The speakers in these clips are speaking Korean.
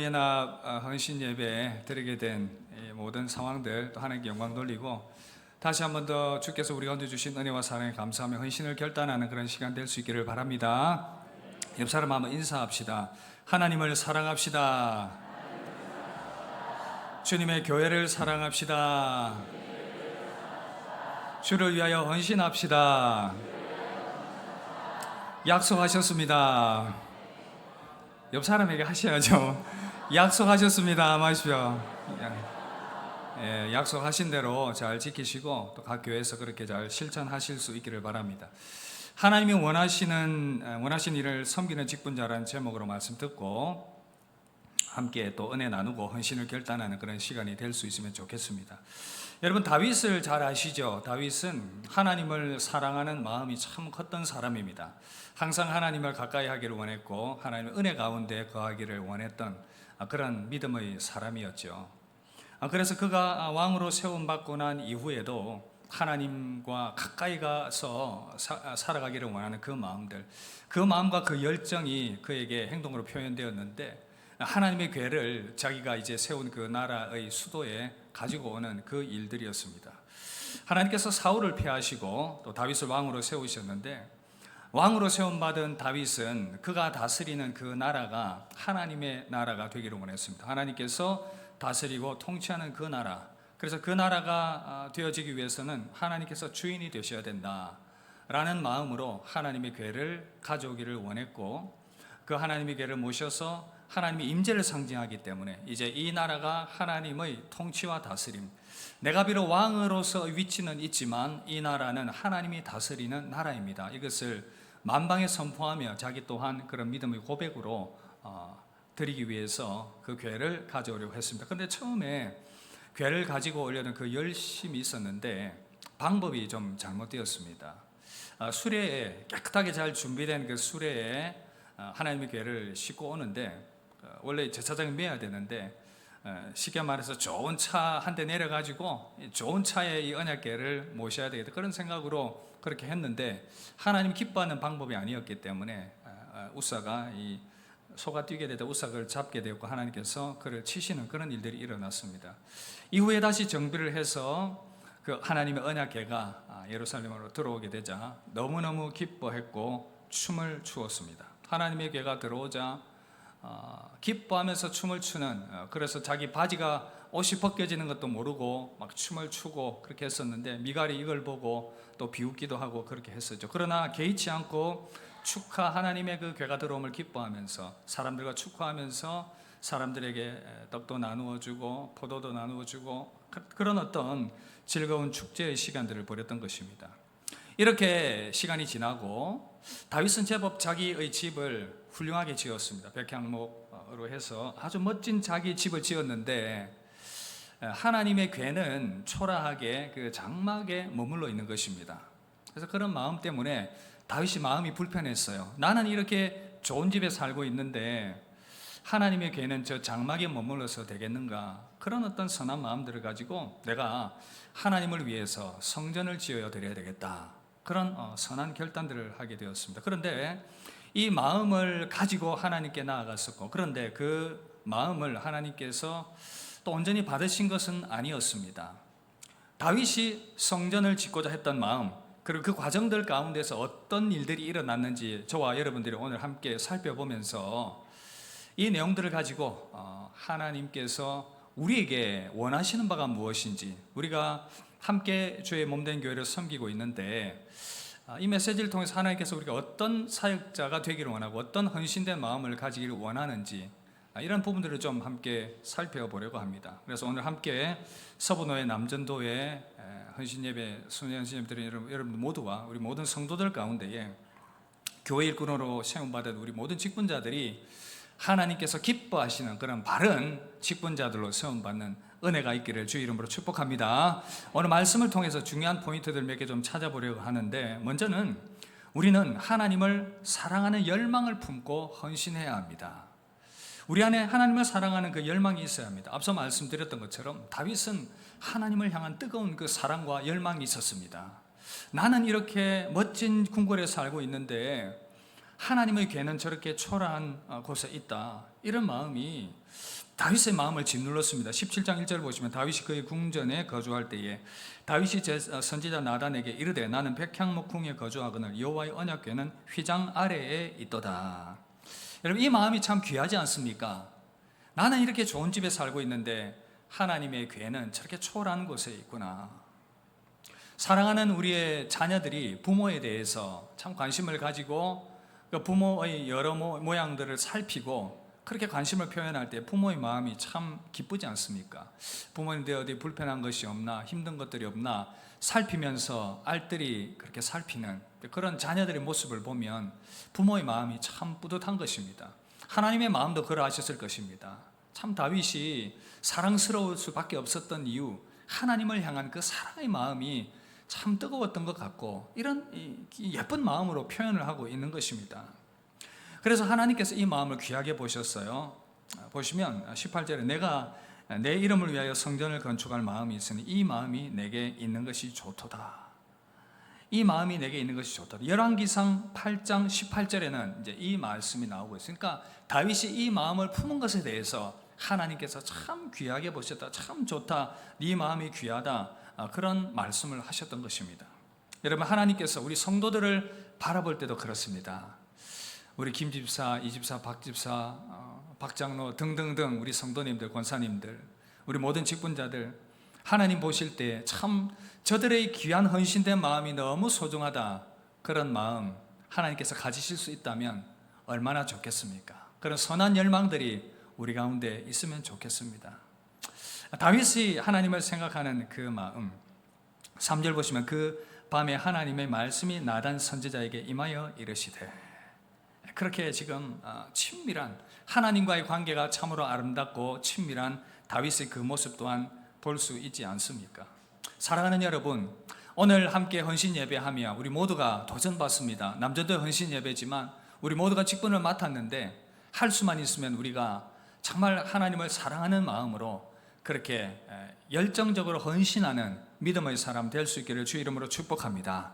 연합 헌신 예배 드리게 된 모든 상황들 또 하나님께 영광 돌리고 다시 한 번 더 주께서 우리 가운데 주신 은혜와 사랑에 감사하며 헌신을 결단하는 그런 시간 될 수 있기를 바랍니다. 옆 사람 한번 인사합시다. 하나님을 사랑합시다. 주님의 교회를 사랑합시다. 주를 위하여 헌신합시다. 약속하셨습니다. 옆 사람에게 하셔야죠. 약속하셨습니다. 마십시오. 약속하신 대로 잘 지키시고 또 각 교회에서 그렇게 잘 실천하실 수 있기를 바랍니다. 하나님이 원하신 일을 섬기는 직분자라는 제목으로 말씀 듣고 함께 또 은혜 나누고 헌신을 결단하는 그런 시간이 될 수 있으면 좋겠습니다. 여러분, 다윗을 잘 아시죠? 다윗은 하나님을 사랑하는 마음이 참 컸던 사람입니다. 항상 하나님을 가까이 하기를 원했고 하나님의 은혜 가운데 거하기를 원했던 그런 믿음의 사람이었죠. 그래서 그가 왕으로 세움받고 난 이후에도 하나님과 가까이 가서 살아가기를 원하는 그 마음들, 그 마음과 그 열정이 그에게 행동으로 표현되었는데, 하나님의 궤를 자기가 이제 세운 그 나라의 수도에 가지고 오는 그 일들이었습니다. 하나님께서 사울을 폐하시고 또 다윗을 왕으로 세우셨는데, 왕으로 세움받은 다윗은 그가 다스리는 그 나라가 하나님의 나라가 되기를 원했습니다. 하나님께서 다스리고 통치하는 그 나라, 그래서 그 나라가 되어지기 위해서는 하나님께서 주인이 되셔야 된다라는 마음으로 하나님의 궤를 가져오기를 원했고, 그 하나님의 궤를 모셔서 하나님의 임재를 상징하기 때문에 이제 이 나라가 하나님의 통치와 다스림, 내가 비록 왕으로서 위치는 있지만 이 나라는 하나님이 다스리는 나라입니다. 이것을 만방에 선포하며 자기 또한 그런 믿음의 고백으로 드리기 위해서 그 궤를 가져오려고 했습니다. 그런데 처음에 궤를 가지고 오려는 그 열심이 있었는데 방법이 좀 잘못되었습니다. 수레에, 깨끗하게 잘 준비된 그 수레에 하나님의 궤를 싣고 오는데, 원래 제사장이 매야 되는데 쉽게 말해서 좋은 차 한 대 내려가지고 좋은 차에 이 언약궤를 모셔야 되겠다, 그런 생각으로 그렇게 했는데 하나님 기뻐하는 방법이 아니었기 때문에 우사가 이 소가 뛰게 되다 우삭을 잡게 되었고 하나님께서 그를 치시는 그런 일들이 일어났습니다. 이후에 다시 정비를 해서 그 하나님의 언약궤가 예루살렘으로 들어오게 되자 너무너무 기뻐했고 춤을 추었습니다. 하나님의 궤가 들어오자 기뻐하면서 춤을 추는, 그래서 자기 바지가 옷이 벗겨지는 것도 모르고 막 춤을 추고 그렇게 했었는데, 미갈이 이걸 보고 또 비웃기도 하고 그렇게 했었죠. 그러나 개의치 않고 하나님의 그 궤가 들어옴을 기뻐하면서 사람들과 축하하면서 사람들에게 떡도 나누어 주고 포도도 나누어 주고 그런 어떤 즐거운 축제의 시간들을 벌였던 것입니다. 이렇게 시간이 지나고 다윗은 제법 자기의 집을 훌륭하게 지었습니다. 백향목으로 해서 아주 멋진 자기 집을 지었는데, 하나님의 궤는 초라하게 그 장막에 머물러 있는 것입니다. 그래서 그런 마음 때문에 다윗이 마음이 불편했어요. 나는 이렇게 좋은 집에 살고 있는데 하나님의 궤는 저 장막에 머물러서 되겠는가, 그런 어떤 선한 마음들을 가지고 내가 하나님을 위해서 성전을 지어야 드려야 되겠다, 그런 선한 결단들을 하게 되었습니다. 그런데 이 마음을 가지고 하나님께 나아갔었고, 그런데 그 마음을 하나님께서 또 온전히 받으신 것은 아니었습니다. 다윗이 성전을 짓고자 했던 마음, 그리고 그 과정들 가운데서 어떤 일들이 일어났는지 저와 여러분들이 오늘 함께 살펴보면서 이 내용들을 가지고 하나님께서 우리에게 원하시는 바가 무엇인지, 우리가 함께 주의 몸된 교회를 섬기고 있는데 이 메시지를 통해서 하나님께서 우리가 어떤 사역자가 되기를 원하고 어떤 헌신된 마음을 가지기를 원하는지, 이런 부분들을 좀 함께 살펴보려고 합니다. 그래서 오늘 함께 서부노예 남전도의 헌신예배, 순회 헌신예배들이 여러분 모두와 우리 모든 성도들 가운데에 교회 일꾼으로 세움받은 우리 모든 직분자들이 하나님께서 기뻐하시는 그런 바른 직분자들로 세움받는 은혜가 있기를 주의 이름으로 축복합니다. 오늘 말씀을 통해서 중요한 포인트들 몇 개 좀 찾아보려고 하는데, 먼저는 우리는 하나님을 사랑하는 열망을 품고 헌신해야 합니다. 우리 안에 하나님을 사랑하는 그 열망이 있어야 합니다. 앞서 말씀드렸던 것처럼 다윗은 하나님을 향한 뜨거운 그 사랑과 열망이 있었습니다. 나는 이렇게 멋진 궁궐에 살고 있는데 하나님의 궤는 저렇게 초라한 곳에 있다, 이런 마음이 다윗의 마음을 짓눌렀습니다. 17장 1절 보시면 다윗이 그의 궁전에 거주할 때에 다윗이 선지자 나단에게 이르되 나는 백향목 궁에 거주하거늘 여호와의 언약궤는 휘장 아래에 있도다. 여러분, 이 마음이 참 귀하지 않습니까? 나는 이렇게 좋은 집에 살고 있는데 하나님의 궤는 저렇게 초라한 곳에 있구나. 사랑하는 우리의 자녀들이 부모에 대해서 참 관심을 가지고 그 부모의 여러 모양들을 살피고 그렇게 관심을 표현할 때 부모의 마음이 참 기쁘지 않습니까? 부모님들 어디 불편한 것이 없나, 힘든 것들이 없나 살피면서 알뜰히 그렇게 살피는 그런 자녀들의 모습을 보면 부모의 마음이 참 뿌듯한 것입니다. 하나님의 마음도 그러하셨을 것입니다. 참 다윗이 사랑스러울 수밖에 없었던 이유, 하나님을 향한 그 사랑의 마음이 참 뜨거웠던 것 같고 이런 예쁜 마음으로 표현을 하고 있는 것입니다. 그래서 하나님께서 이 마음을 귀하게 보셨어요. 보시면 18절에 내가 내 이름을 위하여 성전을 건축할 마음이 있으니 이 마음이 내게 있는 것이 좋도다. 이 마음이 내게 있는 것이 좋도다. 열왕기상 8장 18절에는 이제 이 말씀이 나오고 있으니까 다윗이 이 마음을 품은 것에 대해서 하나님께서 참 귀하게 보셨다. 참 좋다. 네 마음이 귀하다. 그런 말씀을 하셨던 것입니다. 여러분, 하나님께서 우리 성도들을 바라볼 때도 그렇습니다. 우리 김 집사, 이 집사, 박 집사, 박 장로 등등등 우리 성도님들, 권사님들, 우리 모든 직분자들 하나님 보실 때 참 저들의 귀한 헌신된 마음이 너무 소중하다. 그런 마음 하나님께서 가지실 수 있다면 얼마나 좋겠습니까? 그런 선한 열망들이 우리 가운데 있으면 좋겠습니다. 다윗이 하나님을 생각하는 그 마음, 3절 보시면 그 밤에 하나님의 말씀이 나단 선지자에게 임하여 이르시되, 그렇게 지금 친밀한 하나님과의 관계가 참으로 아름답고 친밀한 다윗의 그 모습 또한 볼 수 있지 않습니까? 사랑하는 여러분, 오늘 함께 헌신 예배하며 우리 모두가 도전받습니다. 남자도 헌신 예배지만 우리 모두가 직분을 맡았는데 할 수만 있으면 우리가 정말 하나님을 사랑하는 마음으로 그렇게 열정적으로 헌신하는 믿음의 사람 될 수 있기를 주 이름으로 축복합니다.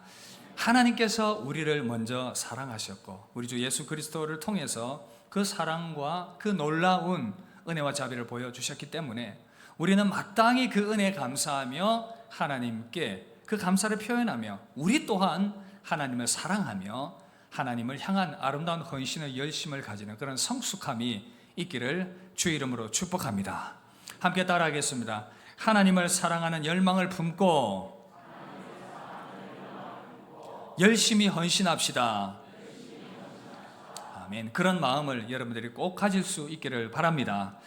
하나님께서 우리를 먼저 사랑하셨고 우리 주 예수 그리스도를 통해서 그 사랑과 그 놀라운 은혜와 자비를 보여주셨기 때문에 우리는 마땅히 그 은혜에 감사하며 하나님께 그 감사를 표현하며 우리 또한 하나님을 사랑하며 하나님을 향한 아름다운 헌신의 열심을 가지는 그런 성숙함이 있기를 주 이름으로 축복합니다. 함께 따라하겠습니다. 하나님을 사랑하는 열망을 품고 열심히 헌신합시다. 아멘. 그런 마음을 여러분들이 꼭 가질 수 있기를 바랍니다.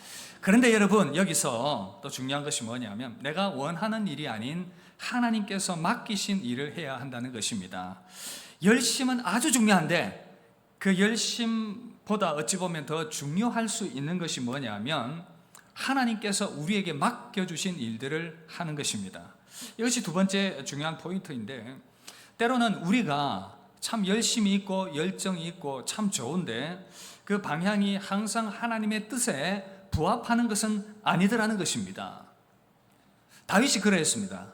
그런데 여러분, 여기서 또 중요한 것이 뭐냐면 내가 원하는 일이 아닌 하나님께서 맡기신 일을 해야 한다는 것입니다. 열심은 아주 중요한데 그 열심보다 어찌 보면 더 중요할 수 있는 것이 뭐냐면 하나님께서 우리에게 맡겨주신 일들을 하는 것입니다. 이것이 두 번째 중요한 포인트인데, 때로는 우리가 참 열심이 있고 열정이 있고 참 좋은데 그 방향이 항상 하나님의 뜻에 부합하는 것은 아니더라는 것입니다. 다윗이 그러했습니다.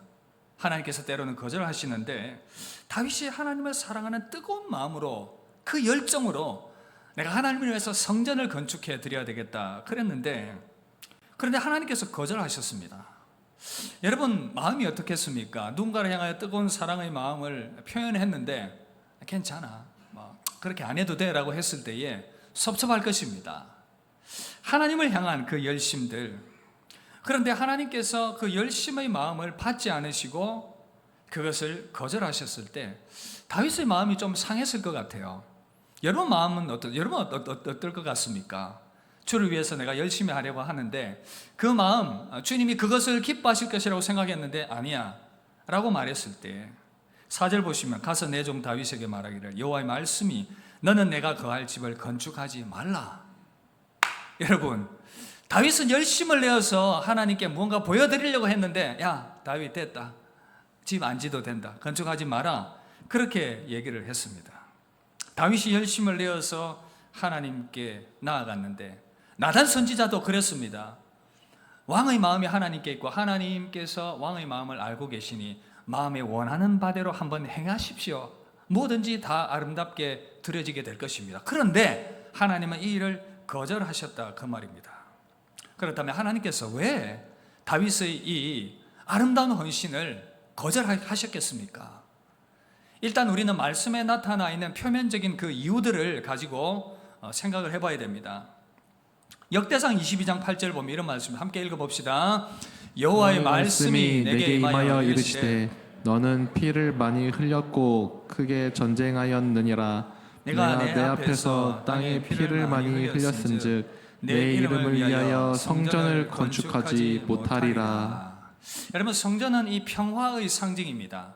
하나님께서 때로는 거절하시는데 다윗이 하나님을 사랑하는 뜨거운 마음으로 그 열정으로 내가 하나님을 위해서 성전을 건축해 드려야 되겠다 그랬는데, 그런데 하나님께서 거절하셨습니다. 여러분, 마음이 어떻겠습니까? 누군가를 향하여 뜨거운 사랑의 마음을 표현했는데 괜찮아, 그렇게 안 해도 돼 라고 했을 때에 섭섭할 것입니다. 하나님을 향한 그 열심들, 그런데 하나님께서 그 열심의 마음을 받지 않으시고 그것을 거절하셨을 때 다윗의 마음이 좀 상했을 것 같아요. 여러분 마음은 어떨 것 같습니까? 주를 위해서 내가 열심히 하려고 하는데 그 마음, 주님이 그것을 기뻐하실 것이라고 생각했는데 아니야 라고 말했을 때 4절 보시면 가서 내 종 다윗에게 말하기를 여호와의 말씀이 너는 내가 거할 집을 건축하지 말라. 여러분, 다윗은 열심을 내어서 하나님께 무언가 보여드리려고 했는데 야 다윗 됐다, 집 안 지도 된다, 건축하지 마라, 그렇게 얘기를 했습니다. 다윗이 열심을 내어서 하나님께 나아갔는데 나단 선지자도 그랬습니다. 왕의 마음이 하나님께 있고 하나님께서 왕의 마음을 알고 계시니 마음에 원하는 바대로 한번 행하십시오. 뭐든지 다 아름답게 드려지게 될 것입니다. 그런데 하나님은 이 일을 거절하셨다 그 말입니다. 그렇다면 하나님께서 왜 다윗의 이 아름다운 헌신을 거절하셨겠습니까? 일단 우리는 말씀에 나타나 있는 표면적인 그 이유들을 가지고 생각을 해봐야 됩니다. 역대상 22장 8절 보면 이런 말씀 함께 읽어봅시다. 여호와의 말씀이 내게 임하여 이르시되 너는 피를 많이 흘렸고 크게 전쟁하였느니라. 내가 내 앞에서 땅에 피를 많이 흘렸은즉 내 이름을 위하여 성전을 건축하지 못하리라. 여러분, 성전은 이 평화의 상징입니다.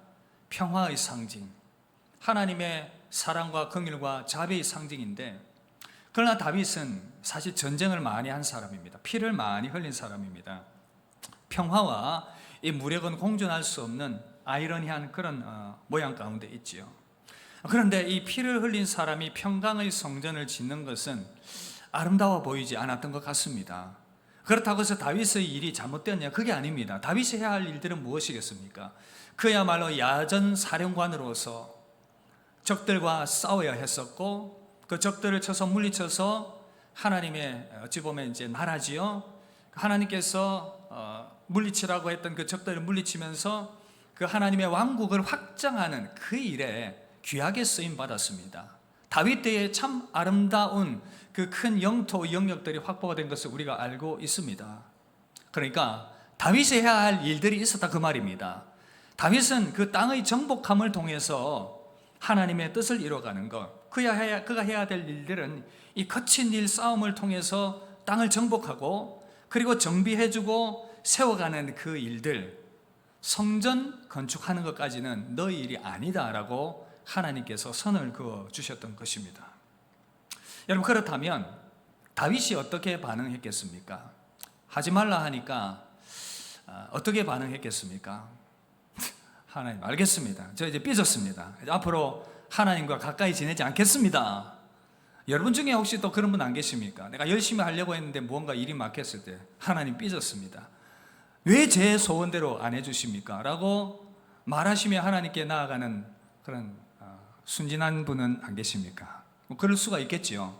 평화의 상징, 하나님의 사랑과 긍휼과 자비의 상징인데, 그러나 다윗은 사실 전쟁을 많이 한 사람입니다. 피를 많이 흘린 사람입니다. 평화와 이 무력은 공존할 수 없는 아이러니한 그런 모양 가운데 있지요. 그런데 이 피를 흘린 사람이 평강의 성전을 짓는 것은 아름다워 보이지 않았던 것 같습니다. 그렇다고 해서 다윗의 일이 잘못되었냐? 그게 아닙니다. 다윗이 해야 할 일들은 무엇이겠습니까? 그야말로 야전 사령관으로서 적들과 싸워야 했었고, 그 적들을 쳐서 물리쳐서 하나님의 어찌 보면 이제 나라지요. 하나님께서 물리치라고 했던 그 적들을 물리치면서 그 하나님의 왕국을 확장하는 그 일에 귀하게 쓰임 받았습니다. 다윗 때에 참 아름다운 그 큰 영토 영역들이 확보가 된 것을 우리가 알고 있습니다. 그러니까 다윗이 해야 할 일들이 있었다 그 말입니다. 다윗은 그 땅의 정복함을 통해서 하나님의 뜻을 이루어가는 것, 그가 해야 될 일들은 이 거친 일 싸움을 통해서 땅을 정복하고 그리고 정비해주고 세워가는 그 일들, 성전 건축하는 것까지는 너희 일이 아니다라고 하나님께서 선을 그어 주셨던 것입니다. 여러분, 그렇다면 다윗이 어떻게 반응했겠습니까? 하지 말라 하니까 어떻게 반응했겠습니까? 하나님, 알겠습니다. 저 이제 삐졌습니다. 앞으로 하나님과 가까이 지내지 않겠습니다. 여러분 중에 혹시 또 그런 분 안 계십니까? 내가 열심히 하려고 했는데 무언가 일이 막혔을 때 하나님 삐졌습니다. 왜 제 소원대로 안 해주십니까? 라고 말하시며 하나님께 나아가는 그런 순진한 분은 안 계십니까? 뭐 그럴 수가 있겠지요.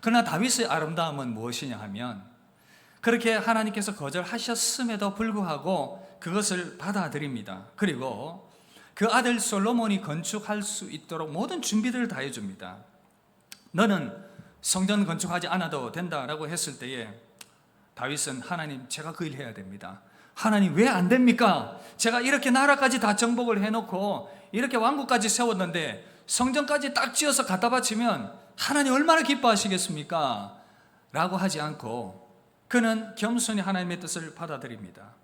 그러나 다윗의 아름다움은 무엇이냐 하면, 그렇게 하나님께서 거절하셨음에도 불구하고 그것을 받아들입니다. 그리고 그 아들 솔로몬이 건축할 수 있도록 모든 준비들을 다 해줍니다. 너는 성전 건축하지 않아도 된다라고 했을 때에 다윗은 하나님, 제가 그 일 해야 됩니다. 하나님, 왜 안 됩니까? 제가 이렇게 나라까지 다 정복을 해놓고 이렇게 왕국까지 세웠는데 성전까지 딱 지어서 갖다 바치면 하나님 얼마나 기뻐하시겠습니까? 라고 하지 않고 그는 겸손히 하나님의 뜻을 받아들입니다.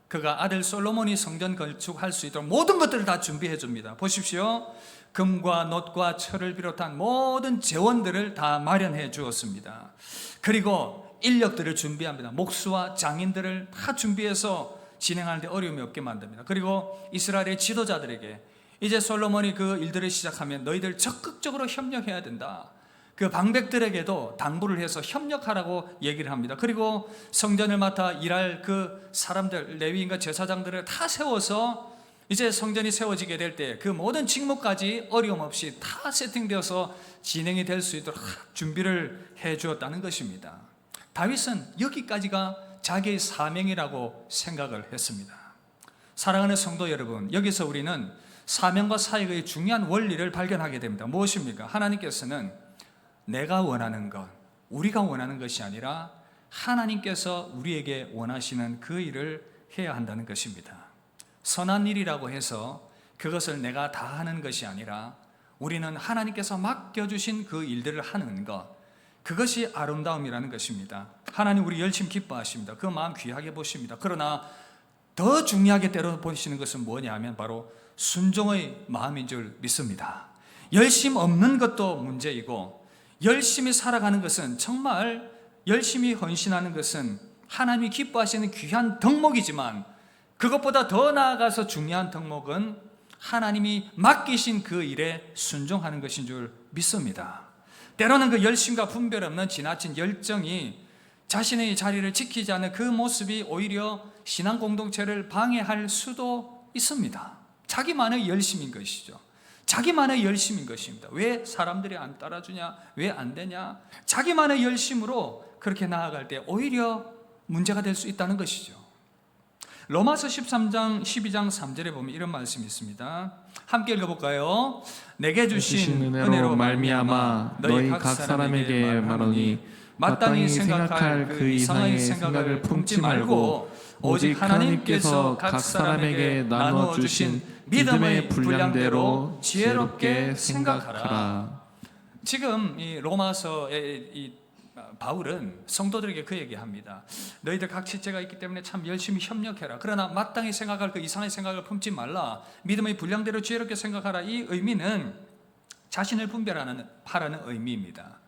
그가 아들 솔로몬이 성전 건축할 수 있도록 모든 것들을 다 준비해 줍니다. 보십시오. 금과 놋과 철을 비롯한 모든 재원들을 다 마련해 주었습니다. 그리고 인력들을 준비합니다. 목수와 장인들을 다 준비해서 진행하는데 어려움이 없게 만듭니다. 그리고 이스라엘의 지도자들에게 이제 솔로몬이 그 일들을 시작하면 너희들 적극적으로 협력해야 된다. 그 방백들에게도 당부를 해서 협력하라고 얘기를 합니다. 그리고 성전을 맡아 일할 그 사람들, 레위인과 제사장들을 다 세워서 이제 성전이 세워지게 될 때 그 모든 직무까지 어려움 없이 다 세팅되어서 진행이 될 수 있도록 준비를 해 주었다는 것입니다. 다윗은 여기까지가 자기의 사명이라고 생각을 했습니다. 사랑하는 성도 여러분, 여기서 우리는 사명과 사역의 중요한 원리를 발견하게 됩니다. 무엇입니까? 하나님께서는 내가 원하는 것, 우리가 원하는 것이 아니라 하나님께서 우리에게 원하시는 그 일을 해야 한다는 것입니다. 선한 일이라고 해서 그것을 내가 다 하는 것이 아니라 우리는 하나님께서 맡겨주신 그 일들을 하는 것, 그것이 아름다움이라는 것입니다. 하나님 우리 열심히 기뻐하십니다. 그 마음 귀하게 보십니다. 그러나 더 중요하게 때로 보시는 것은 뭐냐 하면 바로 순종의 마음인 줄 믿습니다. 열심 없는 것도 문제이고 열심히 살아가는 것은, 정말 열심히 헌신하는 것은 하나님이 기뻐하시는 귀한 덕목이지만 그것보다 더 나아가서 중요한 덕목은 하나님이 맡기신 그 일에 순종하는 것인 줄 믿습니다. 때로는 그 열심과 분별 없는 지나친 열정이 자신의 자리를 지키지 않는 그 모습이 오히려 신앙 공동체를 방해할 수도 있습니다. 자기만의 열심인 것이죠. 자기만의 열심인 것입니다. 왜 사람들이 안 따라주냐? 왜 안 되냐? 자기만의 열심으로 그렇게 나아갈 때 오히려 문제가 될 수 있다는 것이죠. 로마서 13장 12장 3절에 보면 이런 말씀이 있습니다. 함께 읽어볼까요? 내게 주신 은혜로 말미암아 너희 각 사람에게 말하노니 마땅히 생각할 그 이상의 생각을 품지 말고 오직 하나님께서 각 사람에게 나누어 주신 믿음의 분량대로 지혜롭게 생각하라. 지금 이 로마서의 이 바울은 성도들에게 그 얘기합니다. 너희들 각 지체가 있기 때문에 참 열심히 협력해라. 그러나 마땅히 생각할 그 이상의 생각을 품지 말라. 믿음의 분량대로 지혜롭게 생각하라. 이 의미는 자신을 분별하라는 의미입니다.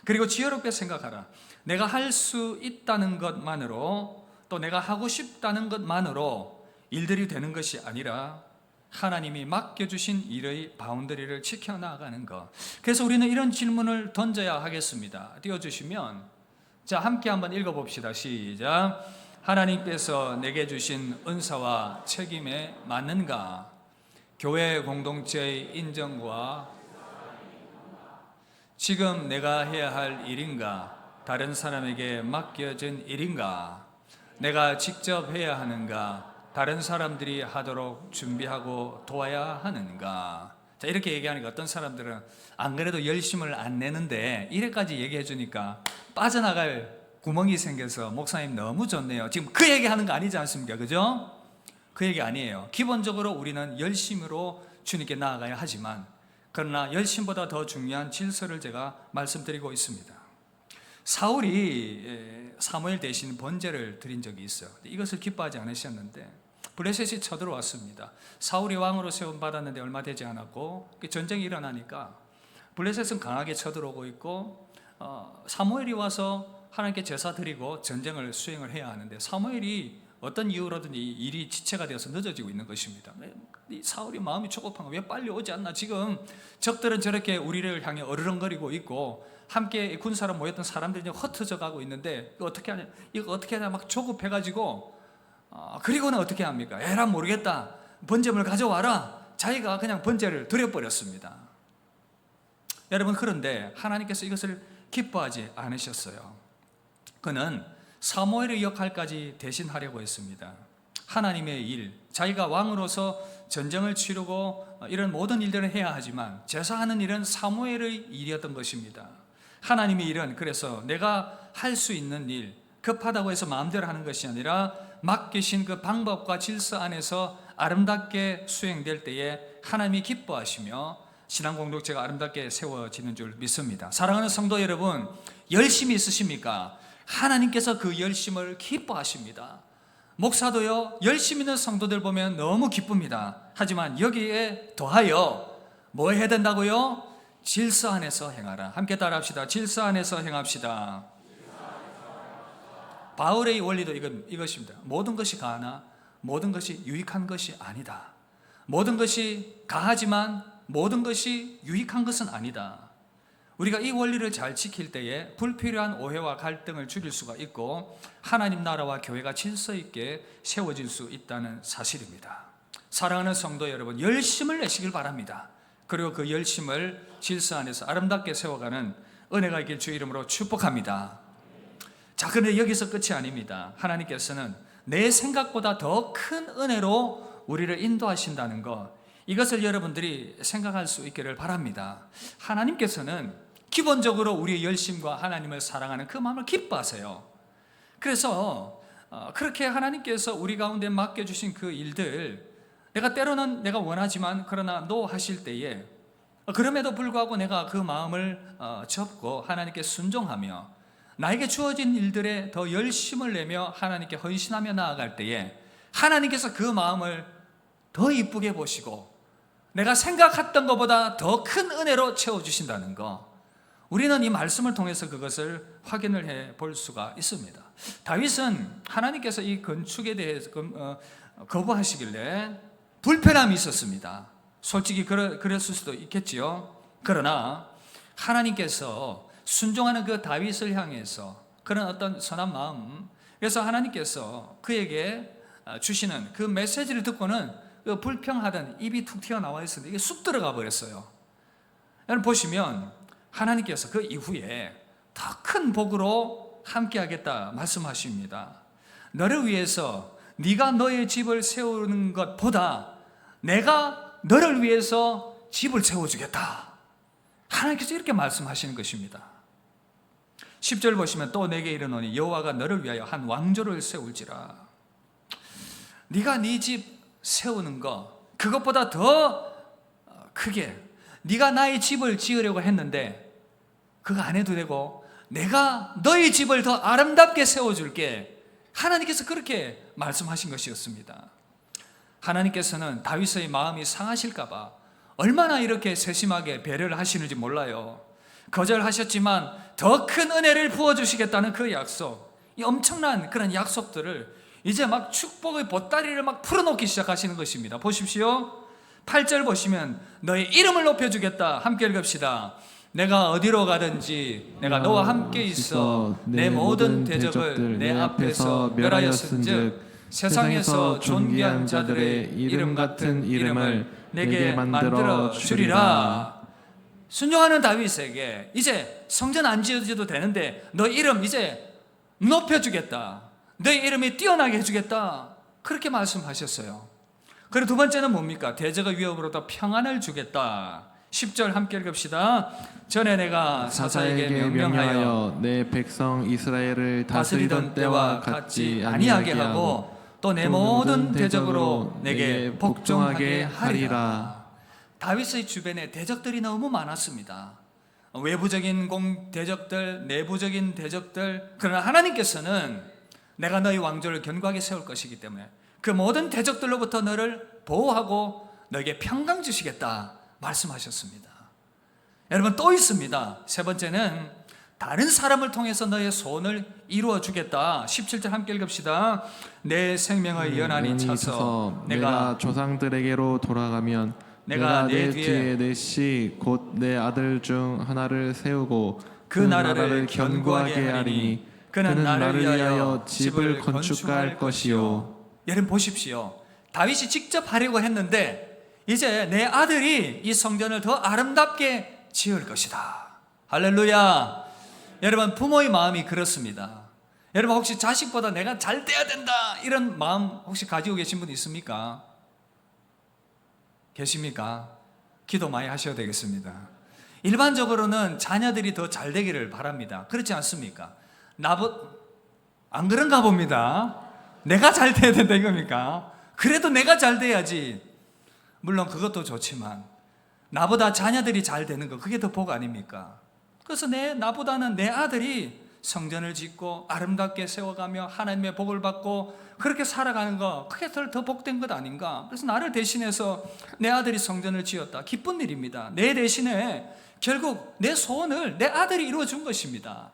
그리고 지혜롭게 생각하라. 내가 할 수 있다는 것만으로 또 내가 하고 싶다는 것만으로 일들이 되는 것이 아니라 하나님이 맡겨주신 일의 바운더리를 지켜나가는 것. 그래서 우리는 이런 질문을 던져야 하겠습니다. 띄워주시면, 자, 함께 한번 읽어봅시다. 시작. 하나님께서 내게 주신 은사와 책임에 맞는가? 교회 공동체의 인정과 지금 내가 해야 할 일인가? 다른 사람에게 맡겨진 일인가? 내가 직접 해야 하는가? 다른 사람들이 하도록 준비하고 도와야 하는가? 자, 이렇게 얘기하니까 어떤 사람들은 안 그래도 열심을 안 내는데 이래까지 얘기해 주니까 빠져나갈 구멍이 생겨서 목사님 너무 좋네요. 지금 그 얘기하는 거 아니지 않습니까? 그죠? 그 얘기 아니에요. 기본적으로 우리는 열심으로 주님께 나아가야 하지만 그러나 열심보다 더 중요한 질서를 제가 말씀드리고 있습니다. 사울이 사무엘 대신 번제를 드린 적이 있어요. 이것을 기뻐하지 않으셨는데 블레셋이 쳐들어왔습니다. 사울이 왕으로 세움받았는데 얼마 되지 않았고 전쟁이 일어나니까 블레셋은 강하게 쳐들어오고 있고 사무엘이 와서 하나님께 제사 드리고 전쟁을 수행을 해야 하는데 사무엘이 어떤 이유로든 이 일이 지체가 되어서 늦어지고 있는 것입니다. 이 사울이 마음이 초급한 거 왜 빨리 오지 않나? 지금 적들은 저렇게 우리를 향해 어르렁거리고 있고 함께 군사로 모였던 사람들이 흩어져 가고 있는데 이거 어떻게 하냐 막 조급해가지고 그리고는 어떻게 합니까? 에라 모르겠다. 번제물 가져와라. 자기가 그냥 번제를 드려버렸습니다. 여러분, 그런데 하나님께서 이것을 기뻐하지 않으셨어요. 그는 사무엘의 역할까지 대신하려고 했습니다. 하나님의 일, 자기가 왕으로서 전쟁을 치르고 이런 모든 일들을 해야 하지만 제사하는 일은 사무엘의 일이었던 것입니다. 하나님의 일은 그래서 내가 할 수 있는 일, 급하다고 해서 마음대로 하는 것이 아니라 맡기신 그 방법과 질서 안에서 아름답게 수행될 때에 하나님이 기뻐하시며 신앙 공동체가 아름답게 세워지는 줄 믿습니다. 사랑하는 성도 여러분, 열심히 있으십니까? 하나님께서 그 열심을 기뻐하십니다. 목사도요, 열심 있는 성도들 보면 너무 기쁩니다. 하지만 여기에 더하여 뭐 해야 된다고요? 질서 안에서 행하라. 함께 따라합시다. 질서 안에서 행합시다. 바울의 원리도 이것입니다. 모든 것이 가하나 모든 것이 유익한 것이 아니다. 모든 것이 가하지만 모든 것이 유익한 것은 아니다. 우리가 이 원리를 잘 지킬 때에 불필요한 오해와 갈등을 줄일 수가 있고 하나님 나라와 교회가 질서 있게 세워질 수 있다는 사실입니다. 사랑하는 성도 여러분, 열심을 내시길 바랍니다. 그리고 그 열심을 질서 안에서 아름답게 세워가는 은혜가 있길 주 이름으로 축복합니다. 자, 그런데 여기서 끝이 아닙니다. 하나님께서는 내 생각보다 더 큰 은혜로 우리를 인도하신다는 것, 이것을 여러분들이 생각할 수 있기를 바랍니다. 하나님께서는 기본적으로 우리의 열심과 하나님을 사랑하는 그 마음을 기뻐하세요. 그래서 그렇게 하나님께서 우리 가운데 맡겨주신 그 일들, 때로는 내가 원하지만 그러나 노 하실 때에 그럼에도 불구하고 내가 그 마음을 접고 하나님께 순종하며 나에게 주어진 일들에 더 열심을 내며 하나님께 헌신하며 나아갈 때에 하나님께서 그 마음을 더 이쁘게 보시고 내가 생각했던 것보다 더 큰 은혜로 채워주신다는 거, 우리는 이 말씀을 통해서 그것을 확인을 해 볼 수가 있습니다. 다윗은 하나님께서 이 건축에 대해서 거부하시길래 불편함이 있었습니다. 솔직히 그랬을 수도 있겠지요. 그러나 하나님께서 순종하는 그 다윗을 향해서 그런 어떤 선한 마음, 그래서 하나님께서 그에게 주시는 그 메시지를 듣고는 불평하던 입이 툭 튀어나와 있었는데 이게 쑥 들어가 버렸어요. 여러분 보시면 하나님께서 그 이후에 더 큰 복으로 함께하겠다 말씀하십니다. 너를 위해서 네가 너의 집을 세우는 것보다 내가 너를 위해서 집을 세워주겠다. 하나님께서 이렇게 말씀하시는 것입니다. 10절 보시면 또 내게 이르노니 여호와가 너를 위하여 한 왕조를 세울지라. 네가 네 집 세우는 거 그것보다 더 크게 네가 나의 집을 지으려고 했는데 그거 안 해도 되고 내가 너의 집을 더 아름답게 세워줄게. 하나님께서 그렇게 말씀하신 것이었습니다. 하나님께서는 다윗의 마음이 상하실까 봐 얼마나 이렇게 세심하게 배려를 하시는지 몰라요. 거절하셨지만 더 큰 은혜를 부어주시겠다는 그 약속, 이 엄청난 그런 약속들을 이제 막 축복의 보따리를 막 풀어놓기 시작하시는 것입니다. 보십시오. 8절 보시면 너의 이름을 높여주겠다. 함께 읽읍시다. 내가 어디로 가든지 내가 너와 함께 있어 내 모든 대적을 내 앞에서 멸하였은즉 세상에서 존귀한 자들의 이름 같은 이름을 내게 만들어 주리라. 순종하는 다윗에게 이제 성전 안 지어져도 되는데 너 이름 이제 높여주겠다. 너의 이름이 뛰어나게 해주겠다. 그렇게 말씀하셨어요. 그리고 두 번째는 뭡니까? 대적의 위협으로부터 평안을 주겠다. 10절 함께 읽읍시다. 전에 내가 사사에게 명령하여 내 백성 이스라엘을 다스리던 때와 같지 아니하게 하고 또 내 모든 대적으로 내게 복종하게 하리라. 다윗의 주변에 대적들이 너무 많았습니다. 외부적인 대적들, 내부적인 대적들. 그러나 하나님께서는 내가 너희 왕조를 견고하게 세울 것이기 때문에 그 모든 대적들로부터 너를 보호하고 너에게 평강 주시겠다 말씀하셨습니다. 여러분 또 있습니다. 세 번째는 다른 사람을 통해서 너의 소원을 이루어 주겠다. 17절 함께 읽읍시다. 내 생명의 연한이 차서 내가 조상들에게로 돌아가면 내가 내 뒤에 내 씨 곧 내 아들 중 하나를 세우고 그 나라를 견고하게 하리니 그는 나를 위하여 집을 건축할 것이요. 여러분 보십시오. 다윗이 직접 하려고 했는데 이제 내 아들이 이 성전을 더 아름답게 지을 것이다. 할렐루야. 여러분 부모의 마음이 그렇습니다. 여러분 혹시 자식보다 내가 잘 돼야 된다 이런 마음 혹시 가지고 계신 분 있습니까? 계십니까? 기도 많이 하셔야 되겠습니다. 일반적으로는 자녀들이 더 잘 되기를 바랍니다. 그렇지 않습니까? 안 그런가 봅니다. 내가 잘 돼야 된다 이겁니까? 그래도 내가 잘 돼야지. 물론 그것도 좋지만 나보다 자녀들이 잘 되는 거 그게 더 복 아닙니까? 그래서 나보다는 내 아들이 성전을 짓고 아름답게 세워가며 하나님의 복을 받고 그렇게 살아가는 거 그게 더 복된 것 아닌가? 그래서 나를 대신해서 내 아들이 성전을 지었다. 기쁜 일입니다. 내 대신에 결국 내 소원을 내 아들이 이루어준 것입니다.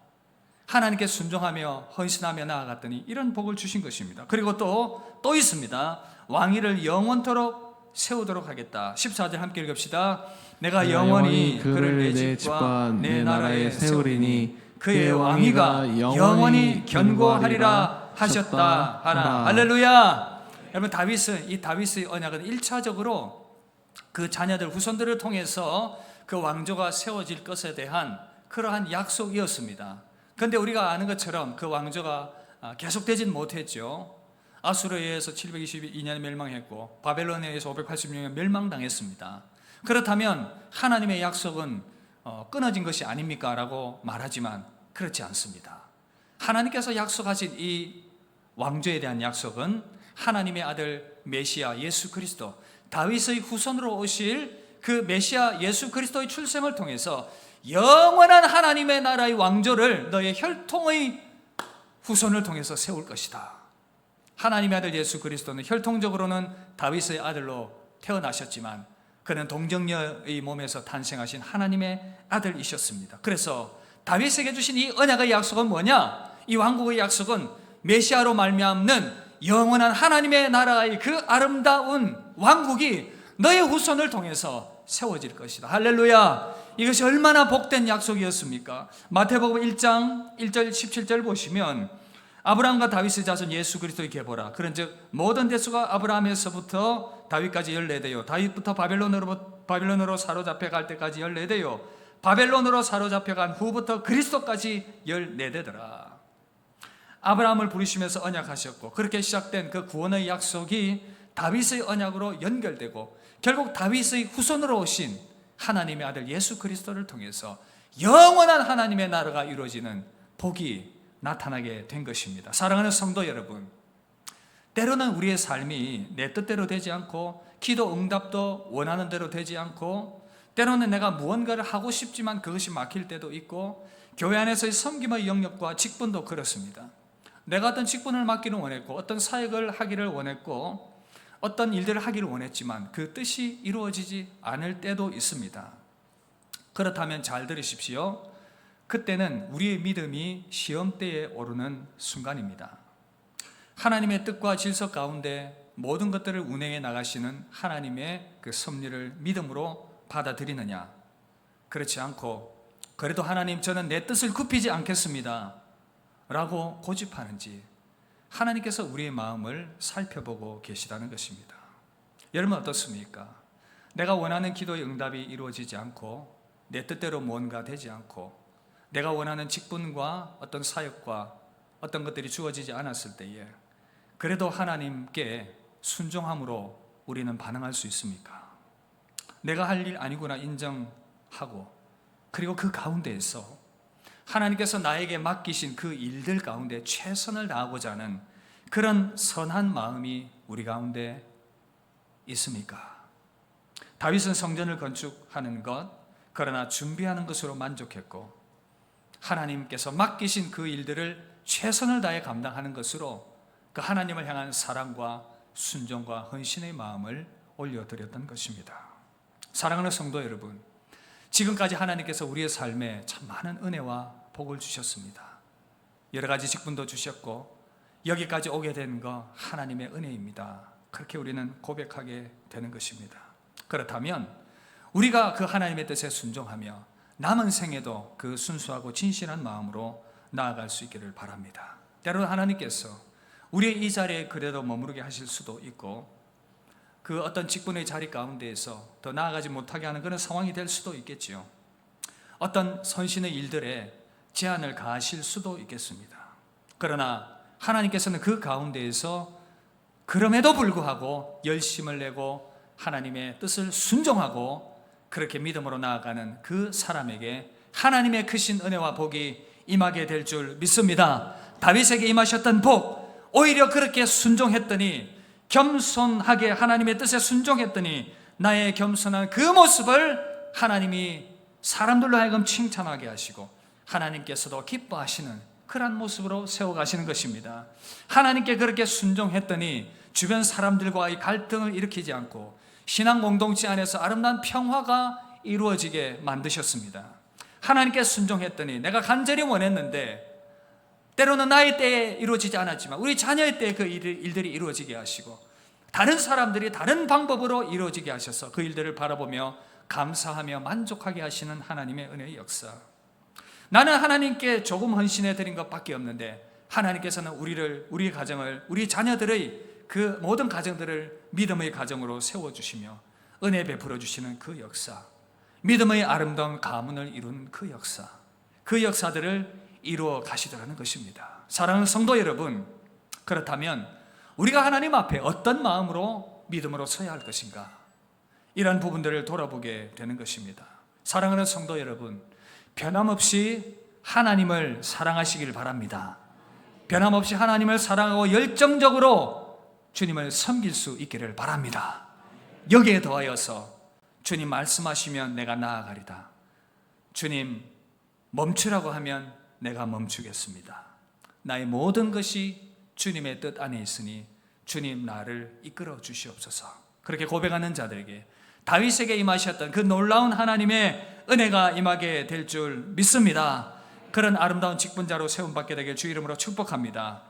하나님께 순종하며 헌신하며 나아갔더니 이런 복을 주신 것입니다. 그리고 또 있습니다. 왕위를 영원토록 세우도록 하겠다. 14절 함께 읽읍시다. 내가 영원히 그를 내 집과 내 나라에 세우리니 그의 왕위가 영원히 견고하리라 하셨다 하라. 할렐루야. 여러분 이 다윗의 언약은 1차적으로 그 자녀들 후손들을 통해서 그 왕조가 세워질 것에 대한 그러한 약속이었습니다. 그런데 우리가 아는 것처럼 그 왕조가 계속되진 못했죠. 아수르에 의해서 722년에 멸망했고 바벨론에 의해서 586년 멸망당했습니다. 그렇다면 하나님의 약속은 끊어진 것이 아닙니까? 라고 말하지만 그렇지 않습니다. 하나님께서 약속하신 이 왕조에 대한 약속은 하나님의 아들 메시아 예수 그리스도, 다윗의 후손으로 오실 그 메시아 예수 그리스도의 출생을 통해서 영원한 하나님의 나라의 왕조를 너의 혈통의 후손을 통해서 세울 것이다. 하나님의 아들 예수 그리스도는 혈통적으로는 다윗의 아들로 태어나셨지만 그는 동정녀의 몸에서 탄생하신 하나님의 아들이셨습니다. 그래서 다윗에게 주신 이 언약의 약속은 뭐냐? 이 왕국의 약속은 메시아로 말미암는 영원한 하나님의 나라의 그 아름다운 왕국이 너의 후손을 통해서 세워질 것이다. 할렐루야. 이것이 얼마나 복된 약속이었습니까? 마태복음 1장 1절 17절 보시면 아브라함과 다윗의 자손 예수 그리스도의 계보라. 그런즉 모든 대수가 아브라함에서부터 다윗까지 14대요 다윗부터 바벨론으로 사로잡혀 갈 때까지 14대요 바벨론으로 사로잡혀간 후부터 그리스도까지 14대더라. 아브라함을 부르시면서 언약하셨고, 그렇게 시작된 그 구원의 약속이 다윗의 언약으로 연결되고, 결국 다윗의 후손으로 오신 하나님의 아들 예수 그리스도를 통해서 영원한 하나님의 나라가 이루어지는 복이 나타나게 된 것입니다. 사랑하는 성도 여러분, 때로는 우리의 삶이 내 뜻대로 되지 않고, 기도 응답도 원하는 대로 되지 않고, 때로는 내가 무언가를 하고 싶지만 그것이 막힐 때도 있고, 교회 안에서의 섬김의 영역과 직분도 그렇습니다. 내가 어떤 직분을 맡기를 원했고, 어떤 사역을 하기를 원했고, 어떤 일들을 하기를 원했지만 그 뜻이 이루어지지 않을 때도 있습니다. 그렇다면 잘 들으십시오. 그때는 우리의 믿음이 시험대에 오르는 순간입니다. 하나님의 뜻과 질서 가운데 모든 것들을 운행해 나가시는 하나님의 그 섭리를 믿음으로 받아들이느냐, 그렇지 않고 그래도 하나님, 저는 내 뜻을 굽히지 않겠습니다 라고 고집하는지, 하나님께서 우리의 마음을 살펴보고 계시다는 것입니다. 여러분 어떻습니까? 내가 원하는 기도의 응답이 이루어지지 않고, 내 뜻대로 뭔가 되지 않고, 내가 원하는 직분과 어떤 사역과 어떤 것들이 주어지지 않았을 때에 그래도 하나님께 순종함으로 우리는 반응할 수 있습니까? 내가 할 일 아니구나 인정하고, 그리고 그 가운데에서 하나님께서 나에게 맡기신 그 일들 가운데 최선을 다하고자 하는 그런 선한 마음이 우리 가운데 있습니까? 다윗은 성전을 건축하는 것, 그러나 준비하는 것으로 만족했고, 하나님께서 맡기신 그 일들을 최선을 다해 감당하는 것으로 그 하나님을 향한 사랑과 순종과 헌신의 마음을 올려드렸던 것입니다. 사랑하는 성도 여러분, 지금까지 하나님께서 우리의 삶에 참 많은 은혜와 복을 주셨습니다. 여러 가지 직분도 주셨고, 여기까지 오게 된 거 하나님의 은혜입니다. 그렇게 우리는 고백하게 되는 것입니다. 그렇다면 우리가 그 하나님의 뜻에 순종하며 남은 생에도 그 순수하고 진실한 마음으로 나아갈 수 있기를 바랍니다. 때로는 하나님께서 우리의 이 자리에 그래도 머무르게 하실 수도 있고, 그 어떤 직분의 자리 가운데에서 더 나아가지 못하게 하는 그런 상황이 될 수도 있겠지요. 어떤 선신의 일들에 제한을 가하실 수도 있겠습니다. 그러나 하나님께서는 그 가운데에서 그럼에도 불구하고 열심을 내고 하나님의 뜻을 순종하고 그렇게 믿음으로 나아가는 그 사람에게 하나님의 크신 은혜와 복이 임하게 될 줄 믿습니다. 다윗에게 임하셨던 복, 오히려 그렇게 순종했더니, 겸손하게 하나님의 뜻에 순종했더니 나의 겸손한 그 모습을 하나님이 사람들로 하여금 칭찬하게 하시고 하나님께서도 기뻐하시는 그러한 모습으로 세워가시는 것입니다. 하나님께 그렇게 순종했더니 주변 사람들과의 갈등을 일으키지 않고 신앙 공동체 안에서 아름다운 평화가 이루어지게 만드셨습니다. 하나님께 순종했더니 내가 간절히 원했는데 때로는 나의 때에 이루어지지 않았지만 우리 자녀의 때에 그 일들이 이루어지게 하시고, 다른 사람들이 다른 방법으로 이루어지게 하셔서 그 일들을 바라보며 감사하며 만족하게 하시는 하나님의 은혜의 역사. 나는 하나님께 조금 헌신해 드린 것밖에 없는데 하나님께서는 우리의 가정을, 우리 자녀들의 그 모든 가정들을 믿음의 가정으로 세워주시며 은혜 베풀어 주시는 그 역사, 믿음의 아름다운 가문을 이룬 그 역사, 그 역사들을 이루어 가시더라는 것입니다. 사랑하는 성도 여러분, 그렇다면 우리가 하나님 앞에 어떤 마음으로 믿음으로 서야 할 것인가, 이런 부분들을 돌아보게 되는 것입니다. 사랑하는 성도 여러분, 변함없이 하나님을 사랑하시길 바랍니다. 변함없이 하나님을 사랑하고 열정적으로 주님을 섬길 수 있기를 바랍니다. 여기에 더하여서 주님 말씀하시면 내가 나아가리다, 주님 멈추라고 하면 내가 멈추겠습니다. 나의 모든 것이 주님의 뜻 안에 있으니 주님 나를 이끌어 주시옵소서. 그렇게 고백하는 자들에게 다윗에게 임하셨던 그 놀라운 하나님의 은혜가 임하게 될 줄 믿습니다. 그런 아름다운 직분자로 세움받게 되길 주 이름으로 축복합니다.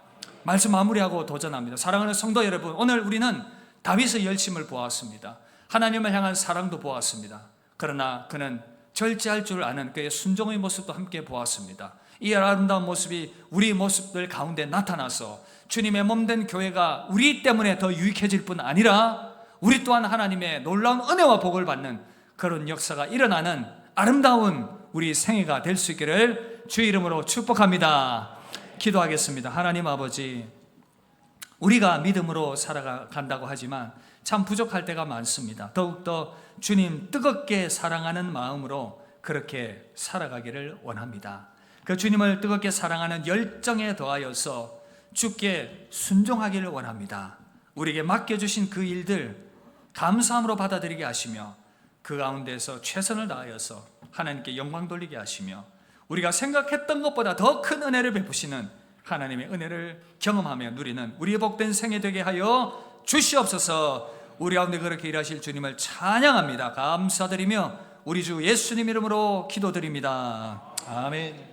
말씀 마무리하고 도전합니다. 사랑하는 성도 여러분, 오늘 우리는 다윗의 열심을 보았습니다. 하나님을 향한 사랑도 보았습니다. 그러나 그는 절제할 줄 아는 그의 순종의 모습도 함께 보았습니다. 이 아름다운 모습이 우리 모습들 가운데 나타나서 주님의 몸된 교회가 우리 때문에 더 유익해질 뿐 아니라 우리 또한 하나님의 놀라운 은혜와 복을 받는 그런 역사가 일어나는 아름다운 우리 생애가 될 수 있기를 주의 이름으로 축복합니다. 기도하겠습니다. 하나님 아버지, 우리가 믿음으로 살아간다고 하지만 참 부족할 때가 많습니다. 더욱더 주님 뜨겁게 사랑하는 마음으로 그렇게 살아가기를 원합니다. 그 주님을 뜨겁게 사랑하는 열정에 더하여서 주께 순종하기를 원합니다. 우리에게 맡겨주신 그 일들 감사함으로 받아들이게 하시며 그 가운데서 최선을 다하여서 하나님께 영광 돌리게 하시며 우리가 생각했던 것보다 더 큰 은혜를 베푸시는 하나님의 은혜를 경험하며 누리는 우리의 복된 생애 되게 하여 주시옵소서. 우리 가운데 그렇게 일하실 주님을 찬양합니다. 감사드리며 우리 주 예수님 이름으로 기도드립니다. 아멘.